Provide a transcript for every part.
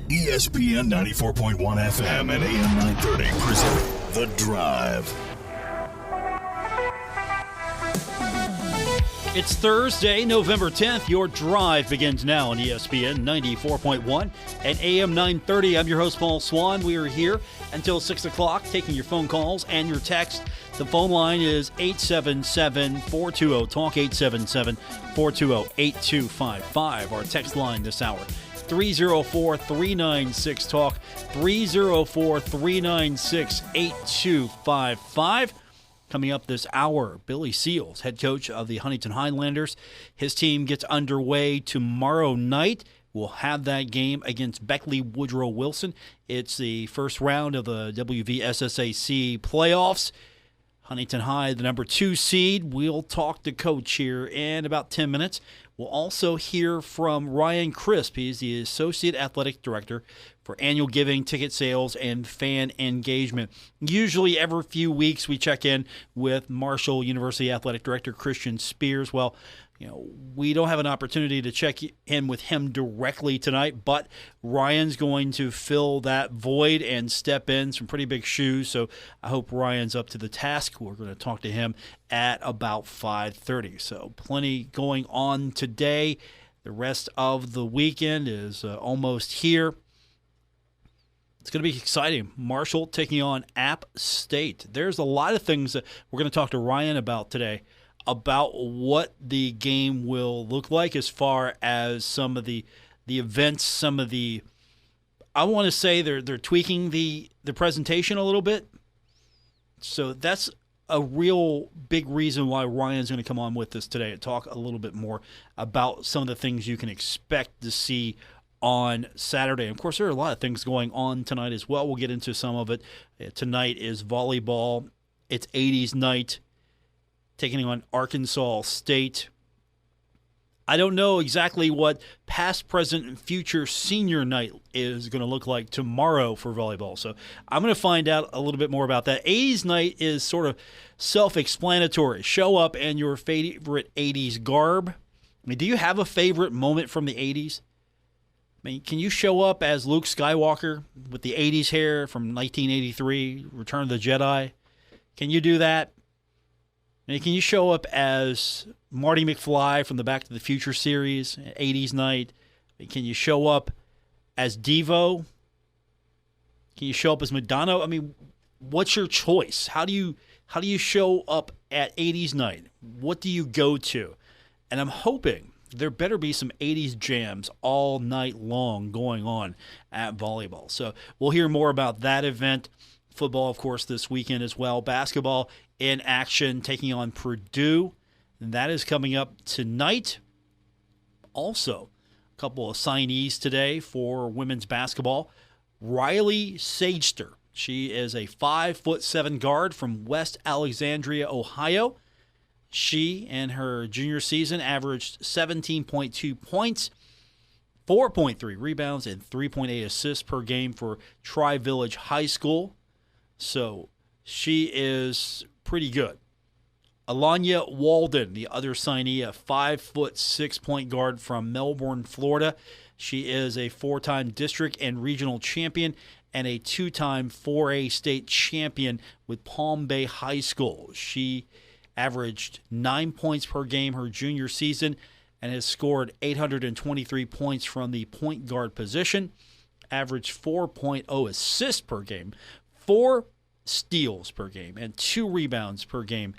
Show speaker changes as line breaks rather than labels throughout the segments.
ESPN 94.1 FM and AM 930 present The Drive.
It's Thursday, November 10th. Your drive begins now on ESPN 94.1 and AM 930. I'm your host, Paul Swann. We are here until 6 o'clock taking your phone calls and your text. The phone line is 877-420-TALK, 877-420-8255. Our text line this hour, 304-396-TALK, 304-396-8255. Coming up this hour, Billy Seals, head coach of the Huntington Highlanders. His team gets underway tomorrow night. We'll have that game against Beckley Woodrow Wilson. It's the first round of the WVSSAC playoffs. Huntington High, the number 2 seed. We'll talk to coach here in about 10 minutes. We'll also hear from Ryan Crisp. He's the Associate Athletic Director for Annual Giving, Ticket Sales, and Fan Engagement. Usually every few weeks we check in with Marshall University Athletic Director Christian Spears. Well, we don't have an opportunity to check in with him directly tonight, but Ryan's going to fill that void and step in some pretty big shoes, so I hope Ryan's up to the task. We're going to talk to him at about 5:30. So plenty going on today. The rest of the weekend is almost here. It's going to be exciting. Marshall taking on App State. There's a lot of things that we're going to talk to Ryan about today, about what the game will look like as far as some of the events, some of the, I want to say they're tweaking the presentation a little bit. So that's a real big reason why Ryan's going to come on with us today and talk a little bit more about some of the things you can expect to see on Saturday. And of course, there are a lot of things going on tonight as well. We'll get into some of it. Tonight is volleyball. It's 80s night, taking on Arkansas State. I don't know exactly what past, present, and future senior night is going to look like tomorrow for volleyball. So I'm going to find out a little bit more about that. 80s night is sort of self-explanatory. Show up in your favorite 80s garb. I mean, do you have a favorite moment from the 80s? I mean, can you show up as Luke Skywalker with the 80s hair from 1983, Return of the Jedi? Can you do that? And can you show up as Marty McFly from the Back to the Future series, 80s night? Can you show up as Devo? Can you show up as Madonna? I mean, what's your choice? How do you show up at 80s night? What do you go to? And I'm hoping there better be some 80s jams all night long going on at volleyball. So we'll hear more about that event. Football, of course, this weekend as well. Basketball in action, taking on Purdue. And that is coming up tonight. Also, a couple of signees today for women's basketball. Riley Sagester. She is a 5'7" guard from West Alexandria, Ohio. She, in her junior season, averaged 17.2 points, 4.3 rebounds, and 3.8 assists per game for Tri-Village High School. So she is pretty good. Alanya Walden, the other signee, a 5'6" point guard from Melbourne, Florida. She is a 4-time district and regional champion and a 2-time 4A state champion with Palm Bay High School. She averaged 9 points per game her junior season and has scored 823 points from the point guard position, averaged 4.0 assists per game, 4 steals per game, and 2 rebounds per game,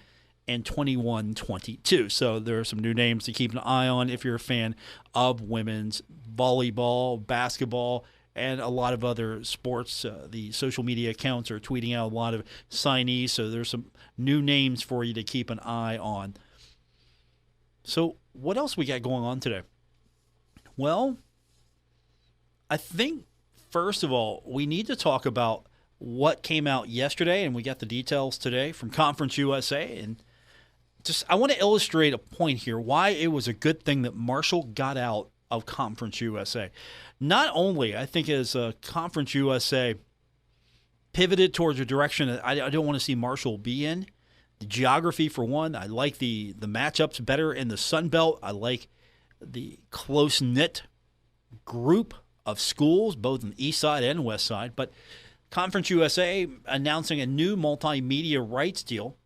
and 21-22. So there are some new names to keep an eye on if you're a fan of women's volleyball, basketball, and a lot of other sports. The social media accounts are tweeting out a lot of signees, so there's some new names for you to keep an eye on. So what else we got going on today? Well, I think, first of all, we need to talk about what came out yesterday, and we got the details today from Conference USA. And just I want to illustrate a point here, why it was a good thing that Marshall got out of Conference USA. Not only, I think, as Conference USA pivoted towards a direction that I don't want to see Marshall be in. The geography, for one. I like the matchups better in the Sun Belt. I like the close-knit group of schools, both on the east side and west side. But Conference USA announcing a new multimedia rights deal,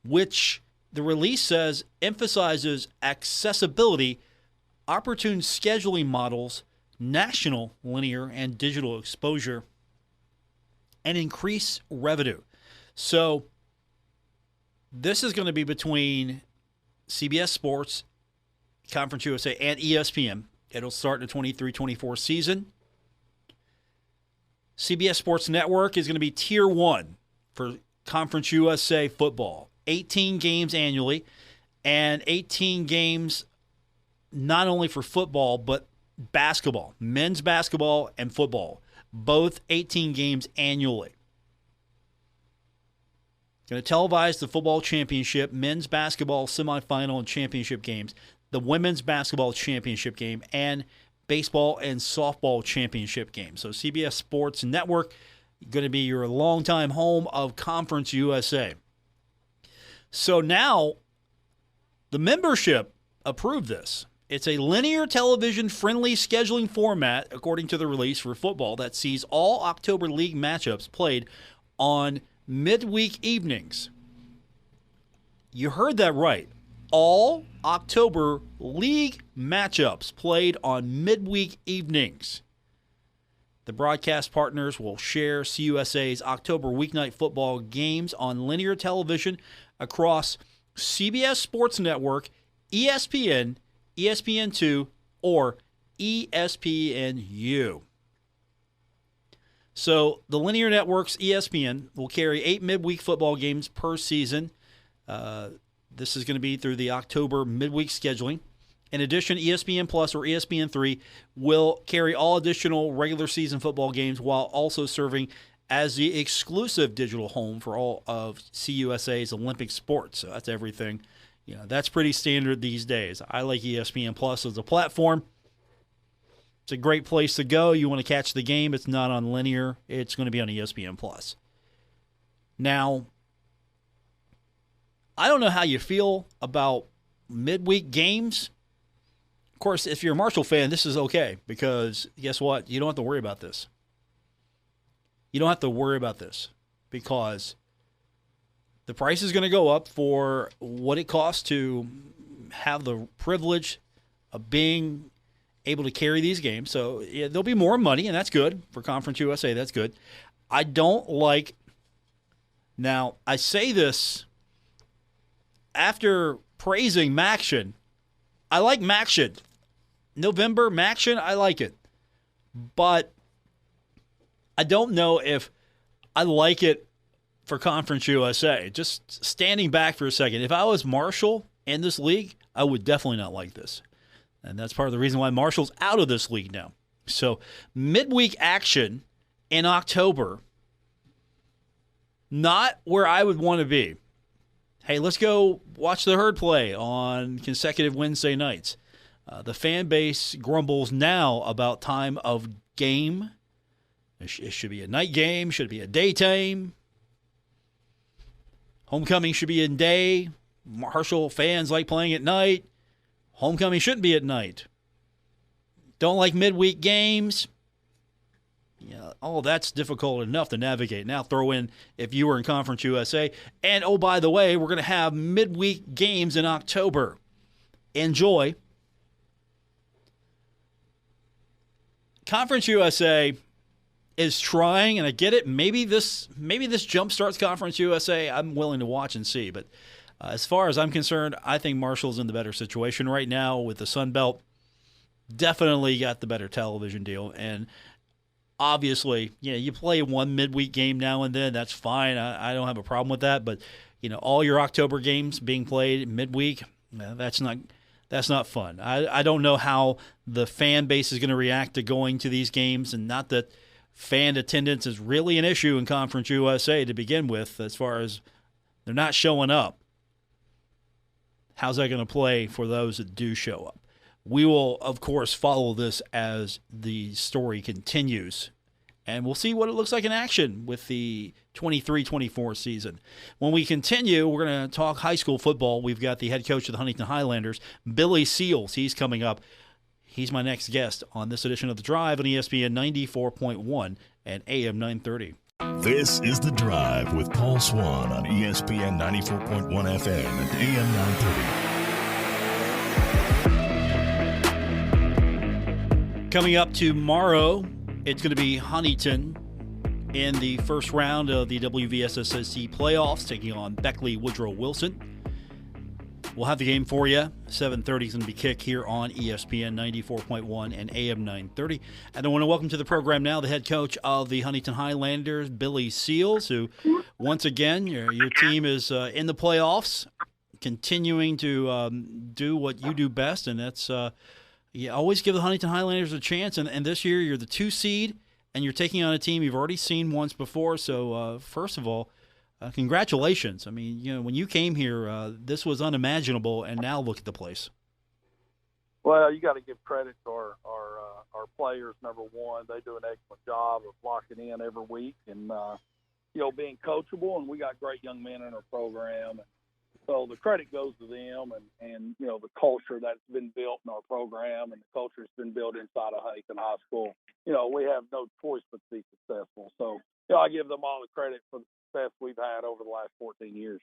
which the release says emphasizes accessibility, opportune scheduling models, national linear and digital exposure, and increase revenue. So this is going to be between CBS Sports, Conference USA, and ESPN. It'll start in the 23-24 season. CBS Sports Network is going to be Tier 1 for Conference USA football. 18 games annually, and 18 games not only for football, but basketball, men's basketball and football, both 18 games annually. Going to televise the football championship, men's basketball semifinal and championship games, the women's basketball championship game, and baseball and softball championship game. So CBS Sports Network going to be your longtime home of Conference USA. So now the membership approved this. It's a linear television-friendly scheduling format, according to the release, for football that sees all October league matchups played on midweek evenings. You heard that right. All October league matchups played on midweek evenings. The broadcast partners will share CUSA's October weeknight football games on linear television across CBS Sports Network, ESPN, ESPN2, or ESPNU. So the linear networks, ESPN, will carry 8 midweek football games per season. This is going to be through the October midweek scheduling. In addition, ESPN Plus or ESPN3 will carry all additional regular season football games while also serving as the exclusive digital home for all of CUSA's Olympic sports. So that's everything. That's pretty standard these days. I like ESPN Plus as a platform. It's a great place to go. You want to catch the game. It's not on linear. It's going to be on ESPN Plus. Now, I don't know how you feel about midweek games. Of course, if you're a Marshall fan, this is okay because guess what? You don't have to worry about this. You don't have to worry about this because the price is going to go up for what it costs to have the privilege of being able to carry these games. So yeah, there'll be more money, and that's good for Conference USA. That's good. I don't like – now, I say this after praising Maction. I like Maction. November Maction, I like it. But I don't know if I like it for Conference USA. Just standing back for a second. If I was Marshall in this league, I would definitely not like this. And that's part of the reason why Marshall's out of this league now. So midweek action in October, not where I would want to be. Hey, let's go watch the Herd play on consecutive Wednesday nights. The fan base grumbles now about time of game. It should be a night game, should be a daytime. Homecoming should be in day. Marshall fans like playing at night. Homecoming shouldn't be at night. Don't like midweek games. All that's difficult enough to navigate. Now throw in if you were in Conference USA. And, oh, by the way, we're going to have midweek games in October. Enjoy. Conference USA is trying, and I get it. Maybe this jumpstarts Conference USA. I'm willing to watch and see. But as far as I'm concerned, I think Marshall's in the better situation right now with the Sun Belt. Definitely got the better television deal. And obviously, you play one midweek game now and then. That's fine. I don't have a problem with that. But, all your October games being played midweek, that's not fun. I don't know how the fan base is going to react to going to these games, and not that fan attendance is really an issue in Conference USA to begin with as far as they're not showing up. How's that going to play for those that do show up? We will, of course, follow this as the story continues, and we'll see what it looks like in action with the 23-24 season. When we continue, we're going to talk high school football. We've got the head coach of the Huntington Highlanders, Billy Seals. He's coming up. He's my next guest on this edition of The Drive on ESPN 94.1 and AM 930.
This is The Drive with Paul Swann on ESPN 94.1 FM and AM 930.
Coming up tomorrow, it's going to be Huntington in the first round of the WVSSC playoffs, taking on Beckley Woodrow Wilson. We'll have the game for you. 7:30 is going to be kick here on ESPN 94.1 and AM 930. And I want to welcome to the program now the head coach of the Huntington Highlanders, Billy Seals, who, once again, your team is in the playoffs, continuing to do what you do best, and that's you always give the Huntington Highlanders a chance. And this year, you're the 2 seed, and you're taking on a team you've already seen once before. So, first of all, congratulations. I mean, when you came here, this was unimaginable, and now look at the place.
Well, you got to give credit to our players, number one. They do an excellent job of locking in every week and, being coachable, and we got great young men in our program. And so the credit goes to them and the culture that's been built in our program and the culture that's been built inside of Huntington High School. We have no choice but to be successful. So, I give them all the credit for the success we've had over the last 14 years.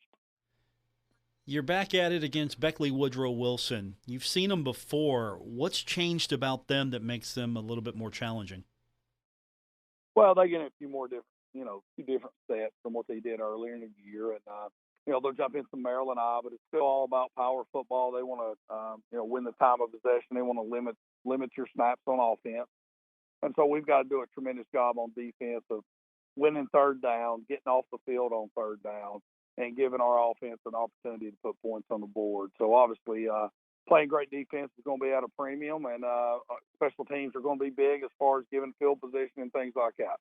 You're back at it against Beckley Woodrow Wilson. You've seen them before. What's changed about them that makes them a little bit more challenging?
Well, they get a few more different, two different sets from what they did earlier in the year. And, they'll jump in some Maryland Eye, but it's still all about power football. They want to, win the time of possession. They want to limit your snaps on offense. And so we've got to do a tremendous job on defense of winning third down, getting off the field on third down, and giving our offense an opportunity to put points on the board. So obviously playing great defense is going to be at a premium, and special teams are going to be big as far as giving field position and things like that.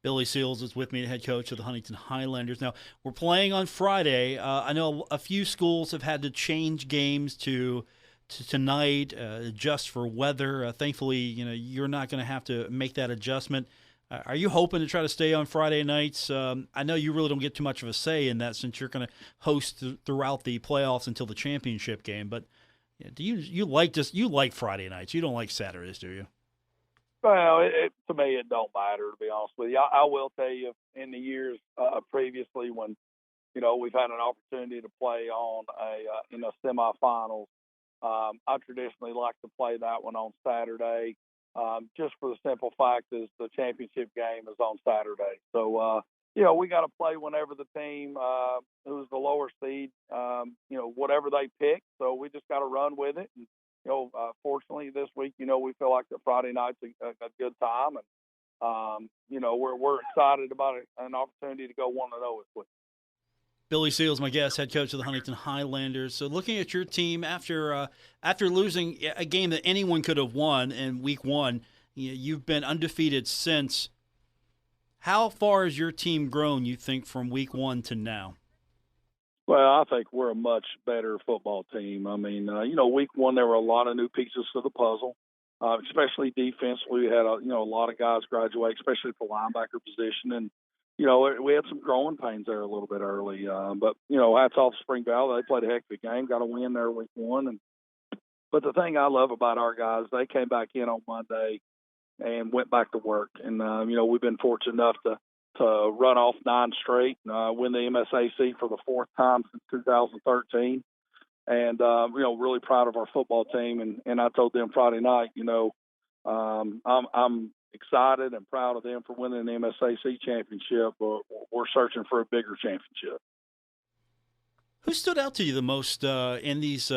Billy Seals is with me, the head coach of the Huntington Highlanders. Now, we're playing on Friday. I know a few schools have had to change games to tonight just for weather. Thankfully, you're not going to have to make that adjustment. Are you hoping to try to stay on Friday nights? I know you really don't get too much of a say in that since you're going to host throughout the playoffs until the championship game. But do you like Friday nights? You don't like Saturdays, do you?
Well, to me, it don't matter, to be honest with you. I will tell you, in the years previously when, we've had an opportunity to play on semifinals, I traditionally like to play that one on Saturday. Just for the simple fact is the championship game is on Saturday. So, we got to play whenever the team who's the lower seed, whatever they pick. So we just got to run with it. And, fortunately this week, we feel like the Friday night's a good time. And, we're excited about an opportunity to go 1-0 this week.
Billy Seals, my guest, head coach of the Huntington Highlanders. So looking at your team after losing a game that anyone could have won in week one, you've been undefeated since. How far has your team grown, you think, from week one to now?
Well, I think we're a much better football team. I mean, week one there were a lot of new pieces to the puzzle, especially defensively. We had a lot of guys graduate, especially at the linebacker position, and we had some growing pains there a little bit early. But hats off to Spring Valley. They played a heck of a game, got a win there week one. But the thing I love about our guys, they came back in on Monday and went back to work. And, we've been fortunate enough to run off 9 straight, win the MSAC for the 4th time since 2013. And, really proud of our football team. And I told them Friday night, I'm excited and proud of them for winning the MSAC championship, but we're searching for a bigger championship.
Who stood out to you the most in these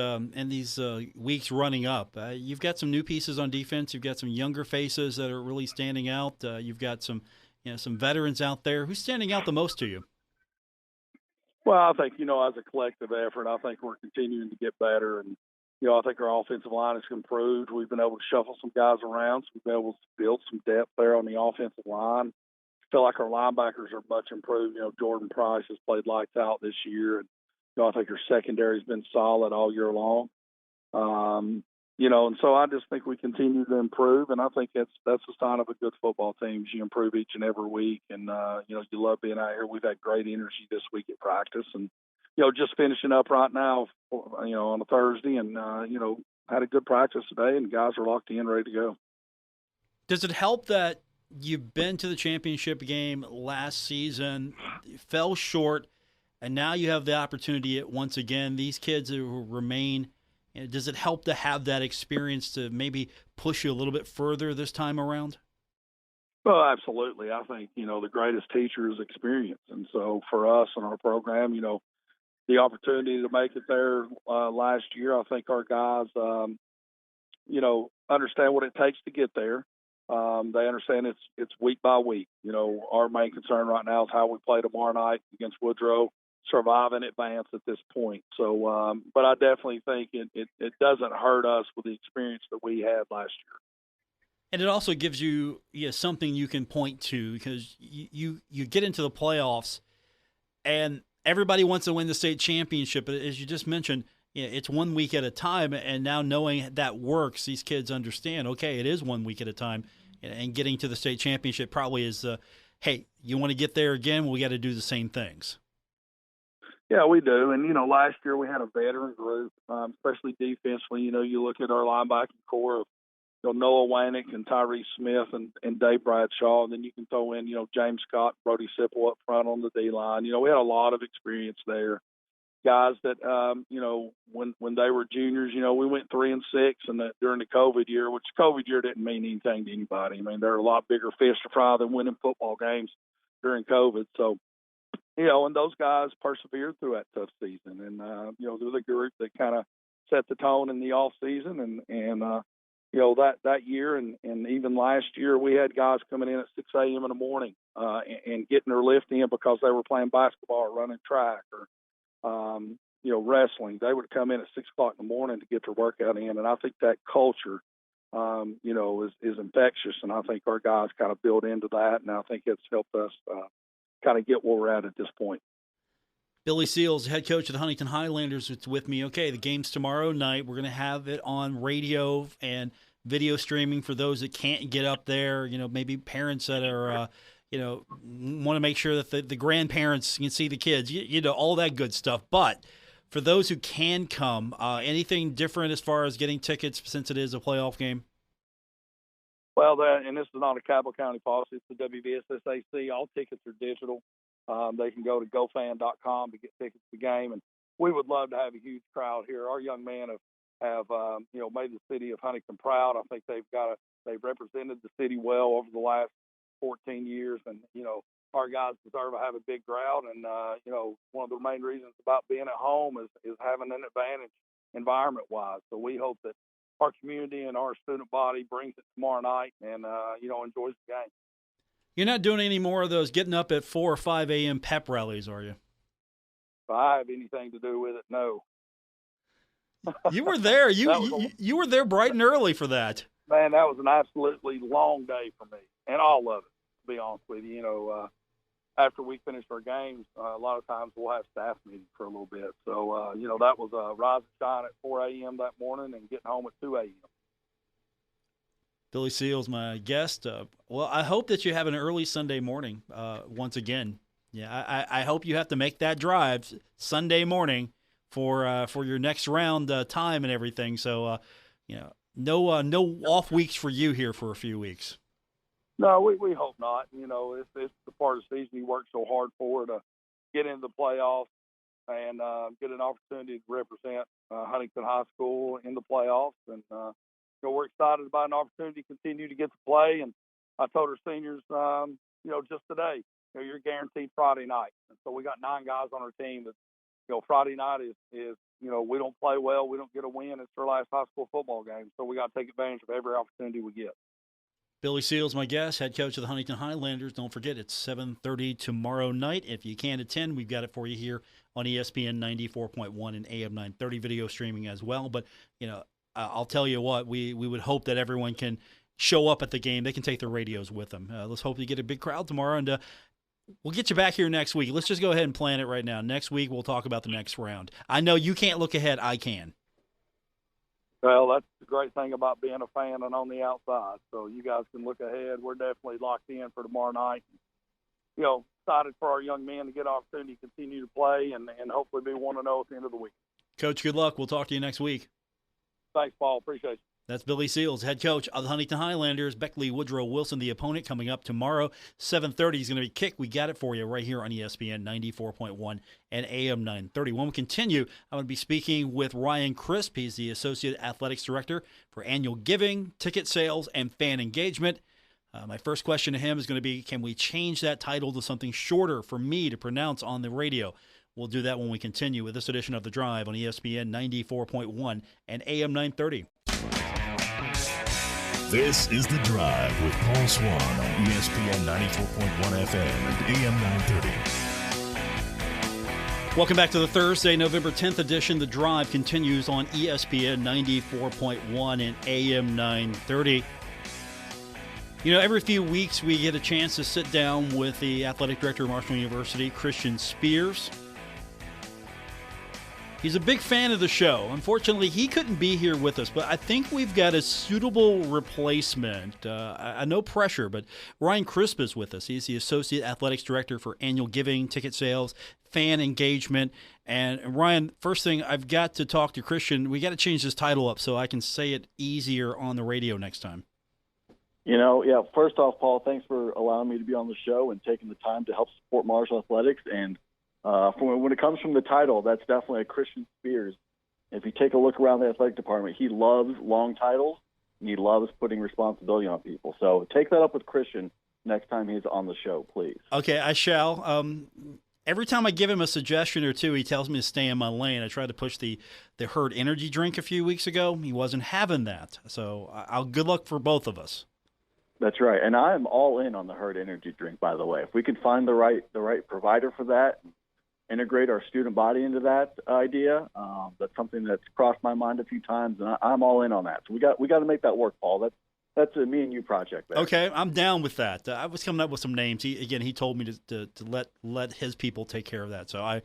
weeks running up? You've got some new pieces on defense. You've got some younger faces that are really standing out. You've got some veterans out there. Who's standing out the most to you?
Well, I think, as a collective effort, I think we're continuing to get better. And, I think our offensive line has improved. We've been able to shuffle some guys around. So we've been able to build some depth there on the offensive line. I feel like our linebackers are much improved. Jordan Price has played lights out this year. And, I think our secondary has been solid all year long. And so I just think we continue to improve, and I think that's a sign of a good football team. You improve each and every week, and you love being out here. We've had great energy this week at practice, and just finishing up right now, on a Thursday, and had a good practice today, and guys are locked in, ready to go.
Does it help that you've been to the championship game last season, fell short, and now you have the opportunity once again? These kids who remain, does it help to have that experience to maybe push you a little bit further this time around?
Well, absolutely. I think, the greatest teacher is experience. And so for us and our program, the opportunity to make it there last year, I think our guys, understand what it takes to get there. They understand it's week by week. Our main concern right now is how we play tomorrow night against Woodrow, survive in advance at this point. So, but I definitely think it doesn't hurt us with the experience that we had last year.
And it also gives you something you can point to, because you get into the playoffs and everybody wants to win the state championship. But as you just mentioned, it's 1 week at a time. And now knowing that works, these kids understand, okay, it is 1 week at a time. And getting to the state championship probably is, hey, you want to get there again? Well, we got to do the same things.
Yeah, we do. And, last year we had a veteran group, especially defensively. You look at our linebacking core of Noah Wanick and Tyrese Smith and Dave Bradshaw. And then you can throw in, James Scott, Brody Sipple up front on the D-line. We had a lot of experience there. Guys that, when they were juniors, we went 3-6 and during the COVID year, which COVID year didn't mean anything to anybody. I mean, there are a lot bigger fish to fry than winning football games during COVID. So, and those guys persevered through that tough season. And, they're the group that kind of set the tone in the off season and that year and even last year, we had guys coming in at 6 a.m. in the morning and getting their lift in because they were playing basketball or running track or, wrestling. They would come in at 6 o'clock in the morning to get their workout in. And I think that culture, is infectious. And I think our guys kind of build into that. And I think it's helped us kind of get where we're at this point.
Billy Seals, head coach of the Huntington Highlanders, is with me. Okay, the game's tomorrow night. We're going to have it on radio and video streaming for those that can't get up there. Maybe parents that are, want to make sure that the grandparents can see the kids. All that good stuff. But for those who can come, anything different as far as getting tickets since it is a playoff game?
Well, and this is not a Cabell County policy. It's the WVSSAC. All tickets are digital. They can go to gofan.com to get tickets to the game, and we would love to have a huge crowd here. Our young men have made the city of Huntington proud. I think they've represented the city well over the last 14 years, and our guys deserve to have a big crowd. And one of the main reasons about being at home is having an advantage environment wise. So we hope that our community and our student body brings it tomorrow night and enjoys the game.
You're not doing any more of those getting up at 4 or 5 a.m. pep rallies, are you?
If I have anything to do with it, no.
You were there. You were there bright and early for that.
Man, that was an absolutely long day for me, and all of it, to be honest with you. After we finished our games, a lot of times we'll have staff meetings for a little bit. So, that was a rise and shine at 4 a.m. that morning and getting home at 2 a.m.
Billy Seals, my guest. Well, I hope that you have an early Sunday morning once again. Yeah, I hope you have to make that drive Sunday morning for your next round time and everything. So, no off weeks for you here for a few weeks.
No, we hope not. It's the part of the season you work so hard for to get into the playoffs and get an opportunity to represent Huntington High School in the playoffs. And, we're excited about an opportunity to continue to get to play. And I told our seniors, just today, you're guaranteed Friday night. And so we got 9 guys on our team that, Friday night is we don't play well, we don't get a win. It's our last high school football game. So we got to take advantage of every opportunity we get.
Billy Seals, my guest, head coach of the Huntington Highlanders. Don't forget, it's 7:30 tomorrow night. If you can't attend, we've got it for you here on ESPN 94.1 and AM 930 video streaming as well. But, I'll tell you what, we would hope that everyone can show up at the game. They can take their radios with them. Let's hope you get a big crowd tomorrow, and we'll get you back here next week. Let's just go ahead and plan it right now. Next week, we'll talk about the next round. I know you can't look ahead. I can.
Well, that's the great thing about being a fan and on the outside. So you guys can look ahead. We're definitely locked in for tomorrow night. Excited for our young men to get an opportunity to continue to play and hopefully be 1-0 at the end of the week.
Coach, good luck. We'll talk to you next week.
Thanks, Paul. Appreciate it.
That's Billy Seals, head coach of the Huntington Highlanders. Beckley Woodrow Wilson, the opponent, coming up tomorrow. 7:30 is going to be kick. We got it for you right here on ESPN 94.1 and AM 930. When we continue, I'm going to be speaking with Ryan Crisp. He's the Associate Athletics Director for Annual Giving, Ticket Sales, and Fan Engagement. My first question to him is going to be, can we change that title to something shorter for me to pronounce on the radio? We'll do that when we continue with this edition of The Drive on ESPN 94.1 and AM 930.
This is The Drive with Paul Swann on ESPN 94.1 FM and AM 930.
Welcome back to the Thursday, November 10th edition. The Drive continues on ESPN 94.1 and AM 930. You know, every few weeks we get a chance to sit down with the athletic director of Marshall University, Christian Spears. He's a big fan of the show. Unfortunately, he couldn't be here with us, but I think we've got a suitable replacement. No pressure, but Ryan Crisp is with us. He's the Associate Athletics Director for Annual Giving, Ticket Sales, Fan Engagement. And Ryan, first thing, I've got to talk to Christian. We got to change this title up so I can say it easier on the radio next time.
You know, yeah, first off, Paul, thanks for allowing me to be on the show and taking the time to help support Marshall Athletics. And when it comes from the title, that's definitely a Christian Spears. If you take a look around the athletic department, he loves long titles, and he loves putting responsibility on people. So take that up with Christian next time he's on the show, please.
Okay, I shall. Every time I give him a suggestion or two, he tells me to stay in my lane. I tried to push the Herd energy drink a few weeks ago. He wasn't having that. So good luck for both of us.
That's right, and I'm all in on the Herd energy drink, by the way. If we can find the right provider for that, integrate our student body into that idea, that's something that's crossed my mind a few times, and I'm all in on that. So we got to make that work, Paul. That's a me and you project there.
Okay, I'm down with that. I was coming up with some names. He told me to let his people take care of that. So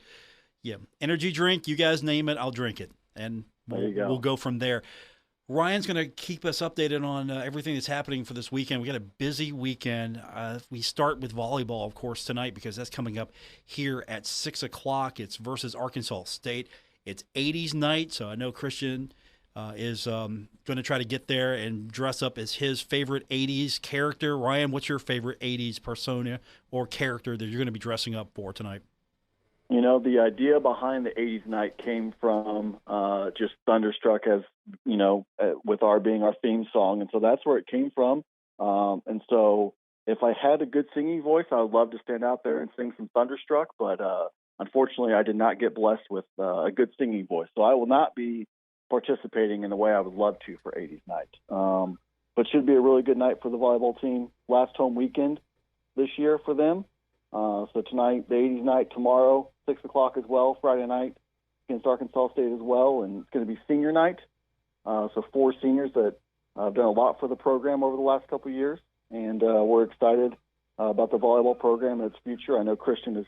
energy drink. You guys name it, I'll drink it, and we'll go from there. Ryan's going to keep us updated on everything that's happening for this weekend. We got a busy weekend. We start with volleyball, of course, tonight because that's coming up here at 6 o'clock. It's versus Arkansas State. It's 80s night, so I know Christian is going to try to get there and dress up as his favorite 80s character. Ryan, what's your favorite 80s persona or character that you're going to be dressing up for tonight?
You know, the idea behind the 80s night came from just Thunderstruck, as you know, with our being our theme song. And so that's where it came from. And so if I had a good singing voice, I would love to stand out there and sing some Thunderstruck. But unfortunately, I did not get blessed with a good singing voice. So I will not be participating in the way I would love to for 80s night. But should be a really good night for the volleyball team. Last home weekend this year for them. So tonight, the 80s night, tomorrow, 6 o'clock as well, Friday night against Arkansas State as well, and it's going to be senior night. So 4 seniors that have done a lot for the program over the last couple of years, and we're excited about the volleyball program and its future. I know Christian has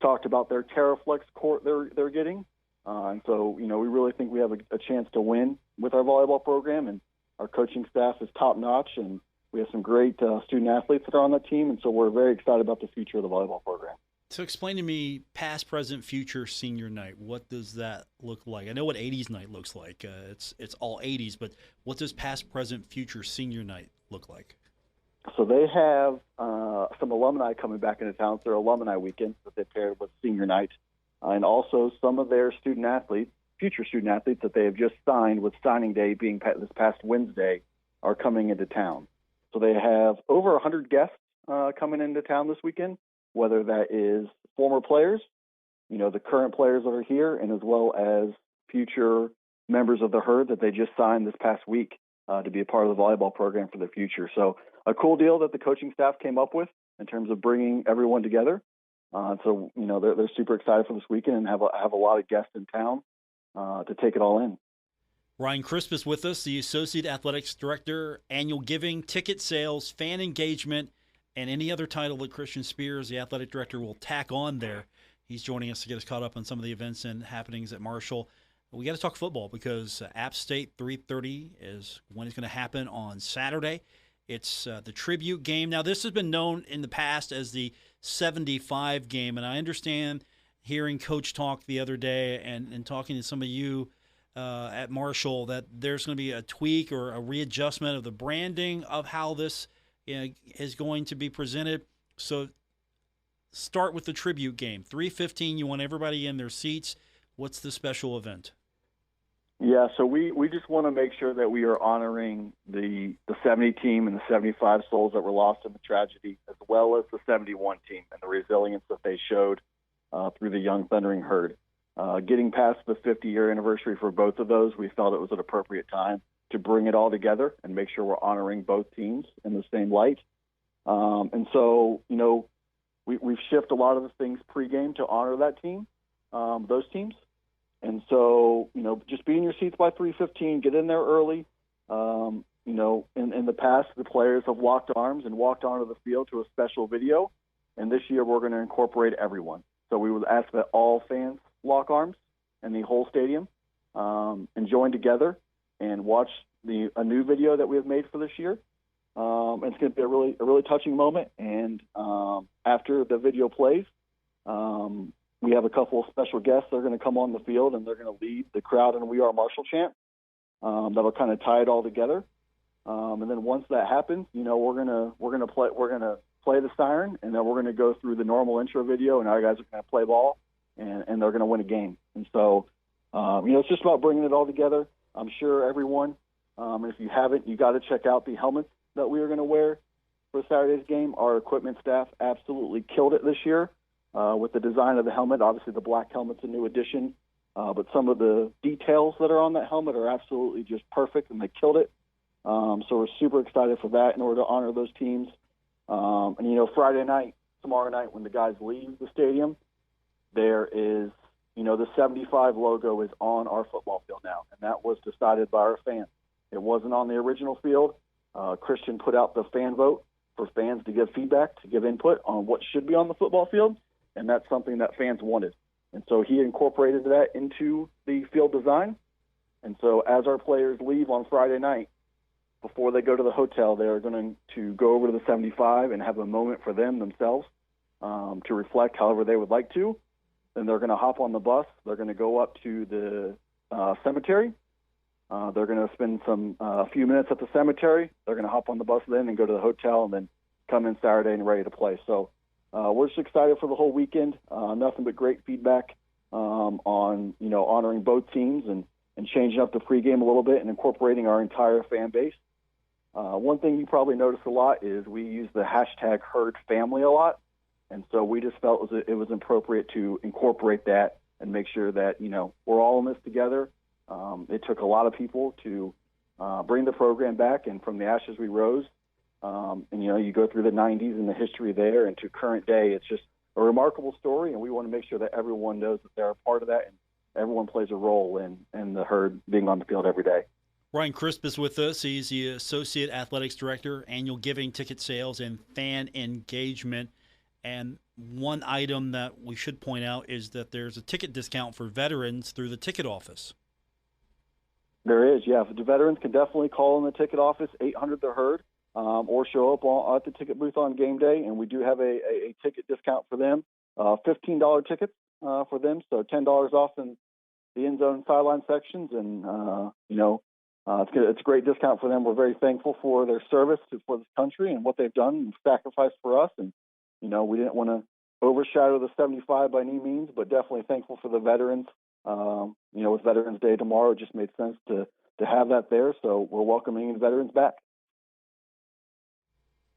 talked about their TerraFlex court they're getting, and so, you know, we really think we have a chance to win with our volleyball program, and our coaching staff is top-notch, and we have some great student athletes that are on that team, and so we're very excited about the future of the volleyball program.
So explain to me past, present, future senior night. What does that look like? I know what 80s night looks like. It's all 80s, but what does past, present, future senior night look like?
So they have some alumni coming back into town. It's their alumni weekend that they paired with senior night, and also some of their student athletes, future student athletes that they have just signed, with signing day being this past Wednesday, are coming into town. So they have over 100 guests coming into town this weekend, whether that is former players, you know, the current players that are here, and as well as future members of the Herd that they just signed this past week to be a part of the volleyball program for the future. So a cool deal that the coaching staff came up with in terms of bringing everyone together. So, you know, they're super excited for this weekend and have a lot of guests in town to take it all in.
Ryan Crisp is with us, the Associate Athletics Director, Annual Giving, Ticket Sales, Fan Engagement, and any other title that Christian Spears, the Athletic Director, will tack on there. He's joining us to get us caught up on some of the events and happenings at Marshall. We got to talk football because App State 3:30 is when it's going to happen on Saturday. It's the tribute game. Now, this has been known in the past as the 75 game, and I understand hearing Coach talk the other day and talking to some of you at Marshall that there's going to be a tweak or a readjustment of the branding of how this is going to be presented. So start with the tribute game. 3:15, you want everybody in their seats. What's the special event?
Yeah, so we just want to make sure that we are honoring the 70 team and the 75 souls that were lost in the tragedy, as well as the 71 team and the resilience that they showed through the Young Thundering Herd. Getting past the 50-year anniversary for both of those, we felt it was an appropriate time to bring it all together and make sure we're honoring both teams in the same light. And so, we've shifted a lot of the things pregame to honor that team, those teams. And so, just be in your seats by 3:15, get in there early. In the past, the players have locked arms and walked onto the field to a special video. And this year, we're going to incorporate everyone. So we would ask that all fans lock arms in the whole stadium and join together and watch a new video that we have made for this year. It's going to be a really touching moment. And after the video plays, we have a couple of special guests that are going to come on the field, and they're going to lead the crowd in "We Are Marshall" chant. That'll kind of tie it all together. And then once that happens, we're gonna play the siren, and then we're going to go through the normal intro video, and our guys are going to play ball, and they're going to win a game. And so, it's just about bringing it all together. I'm sure everyone, if you haven't, you got to check out the helmets that we are going to wear for Saturday's game. Our equipment staff absolutely killed it this year with the design of the helmet. Obviously, the black helmet's a new addition, but some of the details that are on that helmet are absolutely just perfect, and they killed it. So we're super excited for that in order to honor those teams. Friday night, tomorrow night, when the guys leave the stadium, there is, the 75 logo is on our football field now, and that was decided by our fans. It wasn't on the original field. Christian put out the fan vote for fans to give feedback, to give input on what should be on the football field, and that's something that fans wanted. And so he incorporated that into the field design. And so as our players leave on Friday night, before they go to the hotel, they're going to go over to the 75 and have a moment for themselves to reflect however they would like to. Then they're going to hop on the bus. They're going to go up to the cemetery. They're going to spend a few minutes at the cemetery. They're going to hop on the bus then and go to the hotel and then come in Saturday and ready to play. So we're just excited for the whole weekend. Nothing but great feedback on honoring both teams and changing up the pregame a little bit and incorporating our entire fan base. One thing you probably noticed a lot is we use the hashtag Herd Family a lot. And so we just felt it was appropriate to incorporate that and make sure that, we're all in this together. It took a lot of people to bring the program back, and from the ashes we rose. You go through the 90s and the history there, and to current day, it's just a remarkable story, and we want to make sure that everyone knows that they're a part of that, and everyone plays a role in the Herd being on the field every day.
Ryan Crisp is with us. He's the Associate Athletics Director, Annual Giving, Ticket Sales, and Fan Engagement. And one item that we should point out is that there's a ticket discount for veterans through the ticket office.
There is, yeah. The veterans can definitely call in the ticket office, 800 the Herd, or show up at the ticket booth on game day, and we do have a ticket discount for them, $15 tickets for them, so $10 off in the end zone sideline sections, and it's a great discount for them. We're very thankful for their service for this country and what they've done and sacrificed for us, and we didn't want to overshadow the 75 by any means, but definitely thankful for the veterans. With Veterans Day tomorrow, it just made sense to have that there. So we're welcoming the veterans back.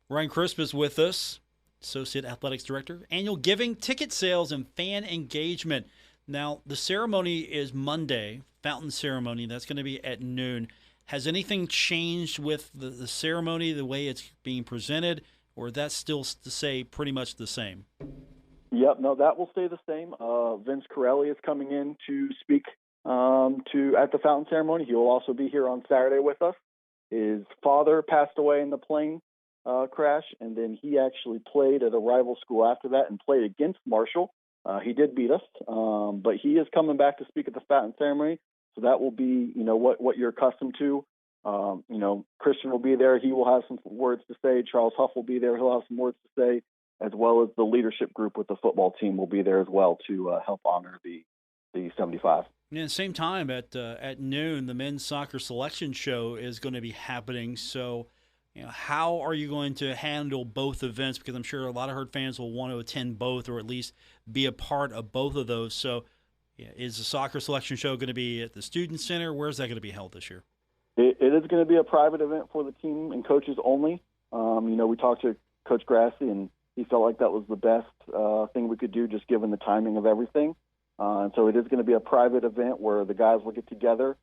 Ryan Crisp is with us, Associate Athletics Director, Annual Giving, Ticket Sales, and Fan Engagement. Now, the ceremony is Monday, fountain ceremony. That's going to be at noon. Has anything changed with the ceremony, the way it's being presented, or that's still to say pretty much the same?
Yep, no, that will stay the same. Vince Corelli is coming in to speak at the fountain ceremony. He will also be here on Saturday with us. His father passed away in the plane crash, and then he actually played at a rival school after that and played against Marshall. He did beat us, but he is coming back to speak at the fountain ceremony. So that will be, what you're accustomed to. Christian will be there. He will have some words to say. Charles Huff will be there. He'll have some words to say, as well as the leadership group with the football team will be there as well to help honor the 75.
And at the same time, at noon, the men's soccer selection show is going to be happening. So, how are you going to handle both events? Because I'm sure a lot of Herd fans will want to attend both, or at least be a part of both of those. So, yeah, is the soccer selection show going to be at the Student Center? Where's that going to be held this year?
It is going to be a private event for the team and coaches only. We talked to Coach Grassi, and he felt like that was the best thing we could do, just given the timing of everything. And so it is going to be a private event where the guys will get together.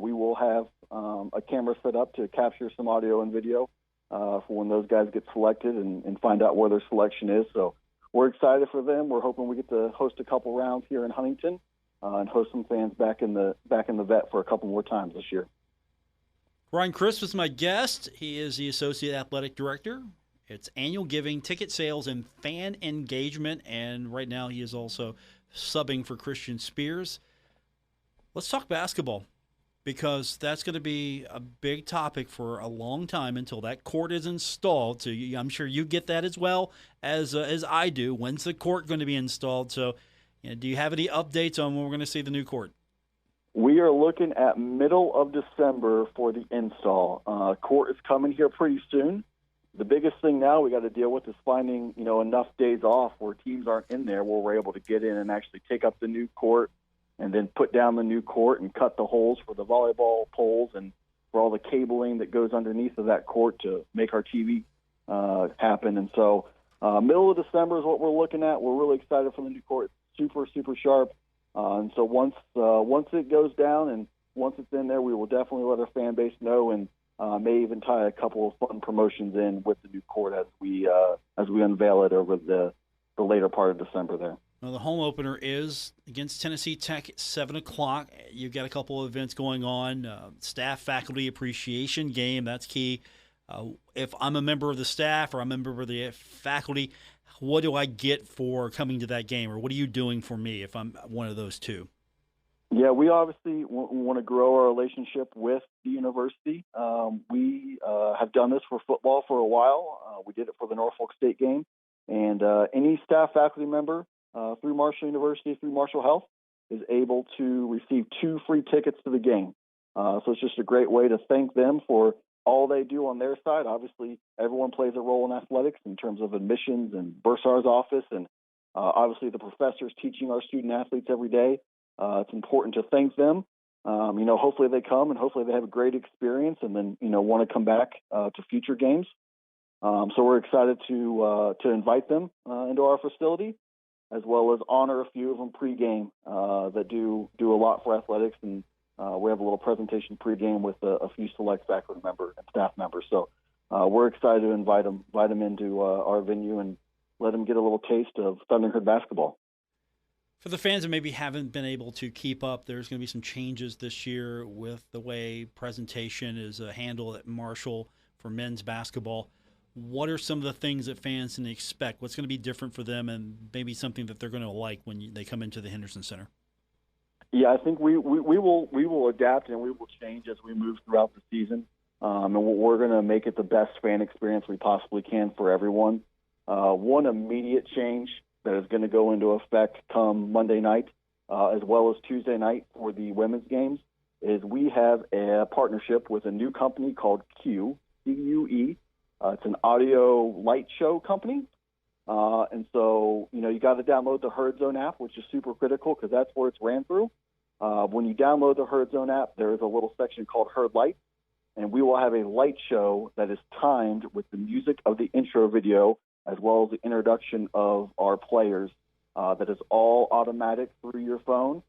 We will have a camera set up to capture some audio and video for when those guys get selected and find out where their selection is. So we're excited for them. We're hoping we get to host a couple rounds here in Huntington and host some fans back in the vet for a couple more times this year.
Ryan Crisp is my guest. He is the Associate Athletic Director. It's annual giving, ticket sales, and fan engagement. And right now he is also subbing for Christian Spears. Let's talk basketball, because that's going to be a big topic for a long time until that court is installed. So I'm sure you get that as well as I do. When's the court going to be installed? So do you have any updates on when we're going to see the new court?
We are looking at middle of December for the install. Court is coming here pretty soon. The biggest thing now we got to deal with is finding, enough days off where teams aren't in there, where we're able to get in and actually take up the new court and then put down the new court and cut the holes for the volleyball poles and for all the cabling that goes underneath of that court to make our TV happen. And so middle of December is what we're looking at. We're really excited for the new court. It's super, super sharp. And so once it goes down and once it's in there, we will definitely let our fan base know, and may even tie a couple of fun promotions in with the new court as we unveil it over the later part of December there.
Well, the home opener is against Tennessee Tech at 7 o'clock. You've got a couple of events going on. Staff faculty appreciation game, that's key. If I'm a member of the staff or I'm a member of the faculty, what do I get for coming to that game, or what are you doing for me if I'm one of those two?
Yeah, we obviously want to grow our relationship with the university. We have done this for football for a while. We did it for the Norfolk State game. And any staff faculty member through Marshall University, through Marshall Health, is able to receive 2 free tickets to the game. So it's just a great way to thank them for all they do on their side. Obviously, everyone plays a role in athletics in terms of admissions and bursar's office, and obviously the professors teaching our student athletes every day. It's important to thank them. Hopefully they come and hopefully they have a great experience and then, want to come back to future games. So we're excited to invite them into our facility, as well as honor a few of them pregame that do a lot for athletics. And we have a little presentation pregame with a few select faculty members and staff members. So we're excited to invite them into our venue and let them get a little taste of Thunderbird basketball.
For the fans that maybe haven't been able to keep up, there's going to be some changes this year with the way presentation is handled at Marshall for men's basketball. What are some of the things that fans can expect? What's going to be different for them, and maybe something that they're going to like when they come into the Henderson Center?
Yeah, I think we will adapt and we will change as we move throughout the season, and we're going to make it the best fan experience we possibly can for everyone. One immediate change that is going to go into effect come Monday night, as well as Tuesday night for the women's games, is we have a partnership with a new company called CUE. It's an audio light show company. And so, you got to download the Herd Zone app, which is super critical because that's where it's ran through. When you download the Herd Zone app, there is a little section called Herd Light, and we will have a light show that is timed with the music of the intro video as well as the introduction of our players. That is all automatic through your phone.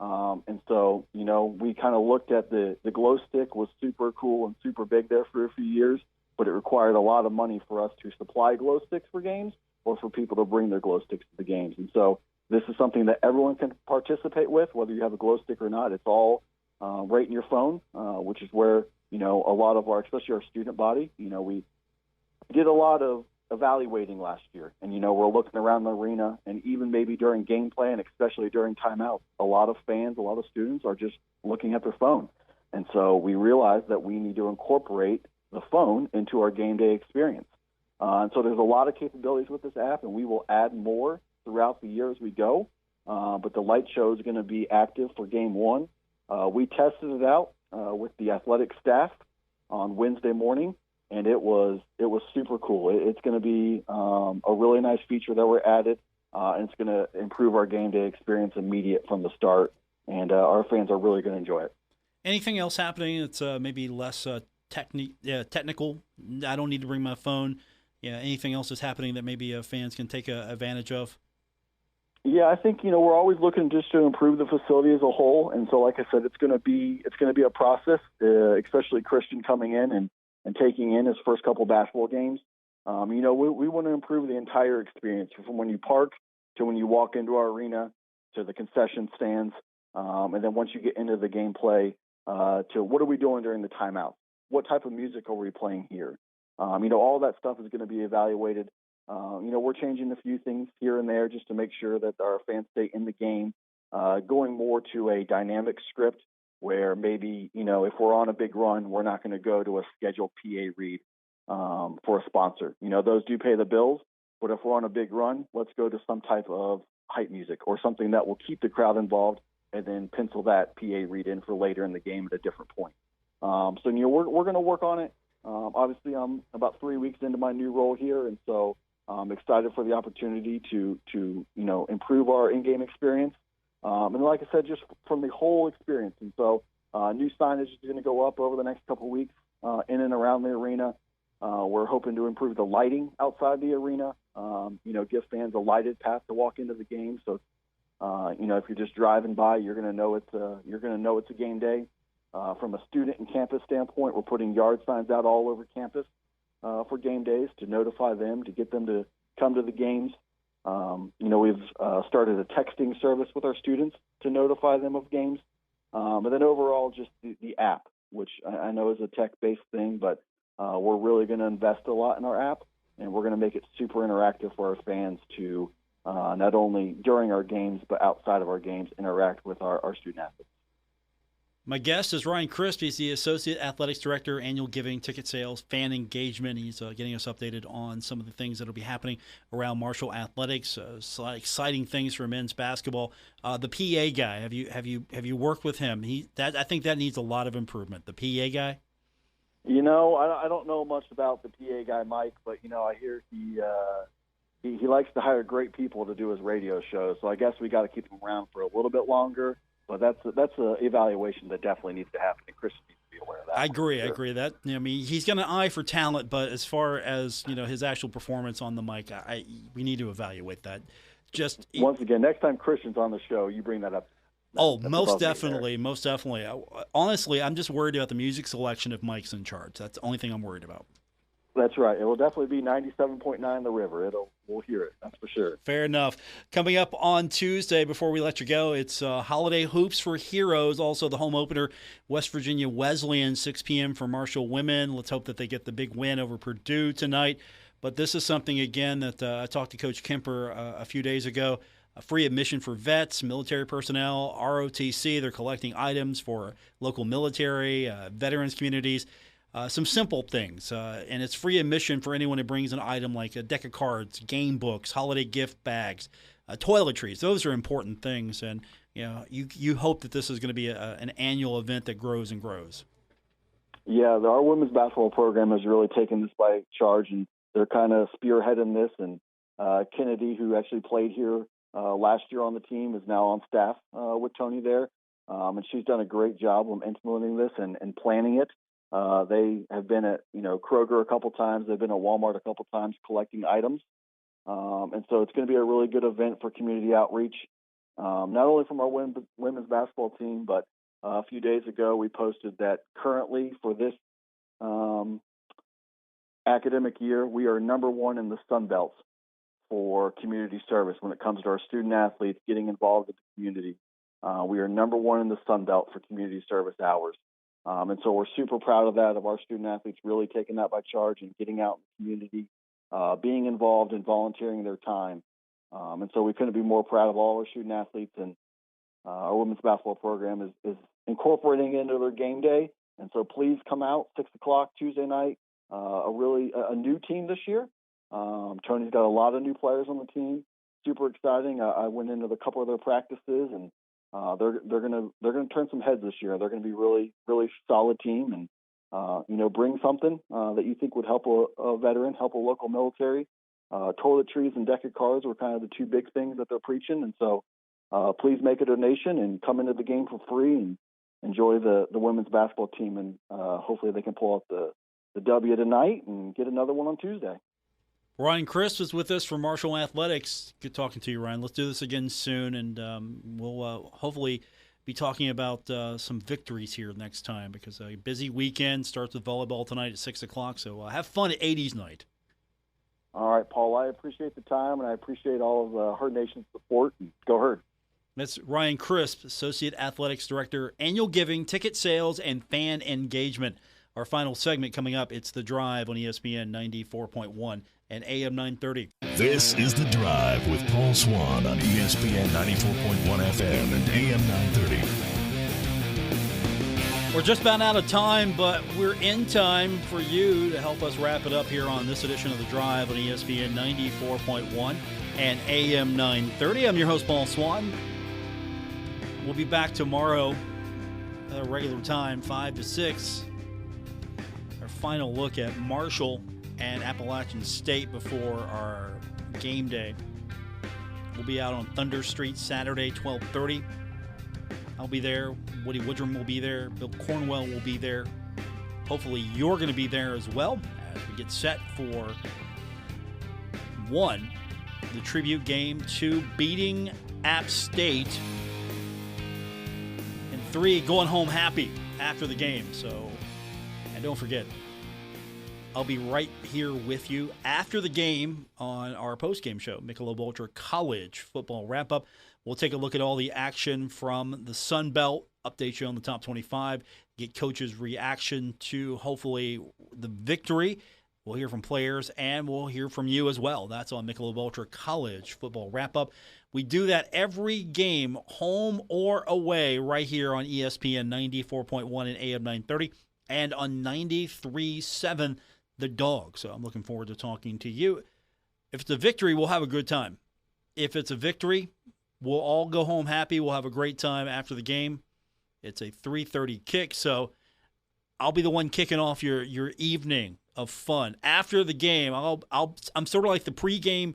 And so, we kind of looked at the glow stick was super cool and super big there for a few years, but it required a lot of money for us to supply glow sticks for games or for people to bring their glow sticks to the games. And so this is something that everyone can participate with, whether you have a glow stick or not. It's all right in your phone, which is where, a lot of especially our student body, we did a lot of evaluating last year. And, we're looking around the arena, and even maybe during gameplay and especially during timeout, a lot of fans, a lot of students are just looking at their phone. And so we realized that we need to incorporate the phone into our game day experience. And so there's a lot of capabilities with this app, and we will add more throughout the year as we go. but the light show is going to be active for game one. We tested it out with the athletic staff on Wednesday morning, and it was super cool. It's going to be a really nice feature that we're added, and it's going to improve our game day experience immediate from the start, and our fans are really going to enjoy it.
Anything else happening that's maybe less technical? I don't need to bring my phone. Yeah, anything else that's happening that maybe fans can take advantage of?
Yeah, I think we're always looking just to improve the facility as a whole, and so like I said, it's going to be a process, especially Christian coming in and taking in his first couple basketball games. We want to improve the entire experience from when you park to when you walk into our arena to the concession stands, and then once you get into the gameplay, to what are we doing during the timeout? What type of music are we playing here? All that stuff is going to be evaluated. We're changing a few things here and there just to make sure that our fans stay in the game, going more to a dynamic script where maybe, if we're on a big run, we're not going to go to a scheduled PA read for a sponsor. Those do pay the bills, but if we're on a big run, let's go to some type of hype music or something that will keep the crowd involved and then pencil that PA read in for later in the game at a different point. So we're going to work on it. Obviously, I'm about 3 weeks into my new role here, and so I'm excited for the opportunity to improve our in-game experience. And like I said, just from the whole experience. And so new signage is going to go up over the next couple of weeks in and around the arena. We're hoping to improve the lighting outside the arena, give fans a lighted path to walk into the game. So, if you're just driving by, you're going to know it's a game day. From a student and campus standpoint, we're putting yard signs out all over campus for game days to notify them, to get them to come to the games. We've started a texting service with our students to notify them of games. And then overall, just the app, which I know is a tech-based thing, but we're really going to invest a lot in our app, and we're going to make it super interactive for our fans to not only during our games, but outside of our games, interact with our student athletes.
My guest is Ryan Crisp. He's the Associate Athletics Director, Annual Giving, Ticket Sales, Fan Engagement. He's getting us updated on some of the things that will be happening around Marshall Athletics. Exciting things for men's basketball. The PA guy, have you worked with him? I think that needs a lot of improvement. The PA guy.
I don't know much about the PA guy, Mike, but I hear he likes to hire great people to do his radio shows. So I guess we got to keep him around for a little bit longer. But that's an evaluation that definitely needs to happen, and Christian needs to be aware of that.
I agree that. He's got an eye for talent, but as far as his actual performance on the mic, we need to evaluate that.
Once again, next time Christian's on the show, you bring that up.
Most definitely. Honestly, I'm just worried about the music selection if Mike's in charge. That's the only thing I'm worried about.
That's right. It will definitely be 97.9 The River. We'll hear it. That's for sure.
Fair enough. Coming up on Tuesday, before we let you go, it's Holiday Hoops for Heroes. Also, the home opener, West Virginia Wesleyan, 6 p.m. for Marshall women. Let's hope that they get the big win over Purdue tonight. But this is something, again, that I talked to Coach Kemper a few days ago. Free admission for vets, military personnel, ROTC. They're collecting items for local military, veterans communities. Some simple things, and it's free admission for anyone who brings an item like a deck of cards, game books, holiday gift bags, toiletries. Those are important things, and you hope that this is going to be an annual event that grows and grows. Yeah,
our women's basketball program has really taken this by charge, and they're kind of spearheading this. And Kennedy, who actually played here last year on the team, is now on staff with Tony there, and she's done a great job of implementing this and planning it. They have been at Kroger a couple times. They've been at Walmart a couple times collecting items, and so it's going to be a really good event for community outreach. Not only from our women's basketball team, but a few days ago we posted that currently for this academic year we are number one in the Sun Belt for community service when it comes to our student athletes getting involved in the community. We are number one in the Sun Belt for community service hours. And so we're super proud of that, of our student athletes really taking that by charge and getting out in the community, being involved and volunteering their time. And so we couldn't be more proud of all our student athletes, and our women's basketball program is incorporating it into their game day. And so please come out 6 o'clock Tuesday night, a new team this year. Tony's got a lot of new players on the team. super exciting. I went into a couple of their practices, and they're gonna turn some heads this year. They're gonna be really solid team, and bring something that you think would help a veteran, help a local military. Toiletries and deck of cards were kind of the two big things that they're preaching, and so please make a donation and come into the game for free and enjoy the women's basketball team, and hopefully they can pull out the W tonight and get another one on Tuesday.
Ryan Crisp is with us from Marshall Athletics. Good talking to you, Ryan. Let's do this again soon, and we'll hopefully be talking about some victories here next time, because a busy weekend starts with volleyball tonight at 6 o'clock, so have fun at 80s night.
All right, Paul, I appreciate the time, and I appreciate all of Herd Nation's support. Go Herd.
That's Ryan Crisp, Associate Athletics Director, Annual Giving, Ticket Sales, and Fan Engagement. Our final segment coming up, it's The Drive on ESPN 94.1 and AM 930.
This is The Drive with Paul Swann on ESPN 94.1 FM and AM 930.
We're just about out of time, but we're in time for you to help us wrap it up here on this edition of The Drive on ESPN 94.1 and AM 930. I'm your host, Paul Swann. We'll be back tomorrow at a regular time, 5 to 6. Our final look at Marshall and Appalachian State before our game day. We'll be out on Thunder Street Saturday, 12:30. I'll be there. Woody Woodrum will be there. Bill Cornwell will be there. Hopefully you're going to be there as well as we get set for 1, the tribute game, 2, beating App State, and 3, going home happy after the game. So, and don't forget, I'll be right here with you after the game on our post-game show, Michelob Ultra College Football Wrap-Up. We'll take a look at all the action from the Sun Belt, update you on the top 25, get coaches' reaction to hopefully the victory. We'll hear from players, and we'll hear from you as well. That's on Michelob Ultra College Football Wrap-Up. We do that every game, home or away, right here on ESPN 94.1 and AM 930 and on 93.7 The Dog. So I'm looking forward to talking to you. If it's a victory, we'll have a good time. If it's a victory, we'll all go home happy. We'll have a great time after the game. It's a 3:30 kick, so I'll be the one kicking off your evening of fun. After the game, I'm sort of like the pregame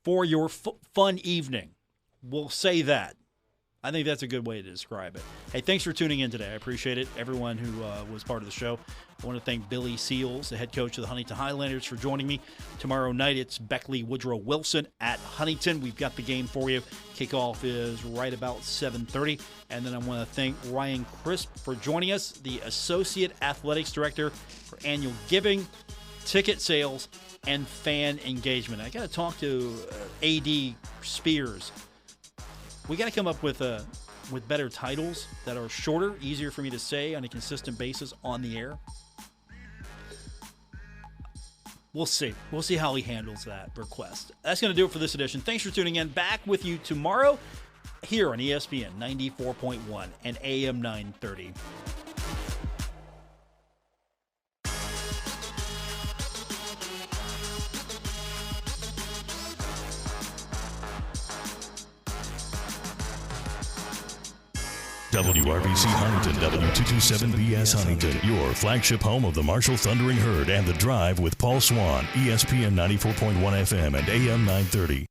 for your fun evening. We'll say that. I think that's a good way to describe it. Hey, thanks for tuning in today. I appreciate it. Everyone who was part of the show. I want to thank Billy Seals, the head coach of the Huntington Highlanders, for joining me. Tomorrow night, it's Beckley Woodrow Wilson at Huntington. We've got the game for you. Kickoff is right about 7:30. And then I want to thank Ryan Crisp for joining us, the Associate Athletics Director for Annual Giving, Ticket Sales, and Fan Engagement. I got to talk to AD Spears. We got to come up with better titles that are shorter, easier for me to say on a consistent basis on the air. We'll see. We'll see how he handles that request. That's going to do it for this edition. Thanks for tuning in. Back with you tomorrow here on ESPN 94.1 and AM 930.
WRBC Huntington, W227BS Huntington, your flagship home of the Marshall Thundering Herd and The Drive with Paul Swann, ESPN 94.1 FM and AM 930.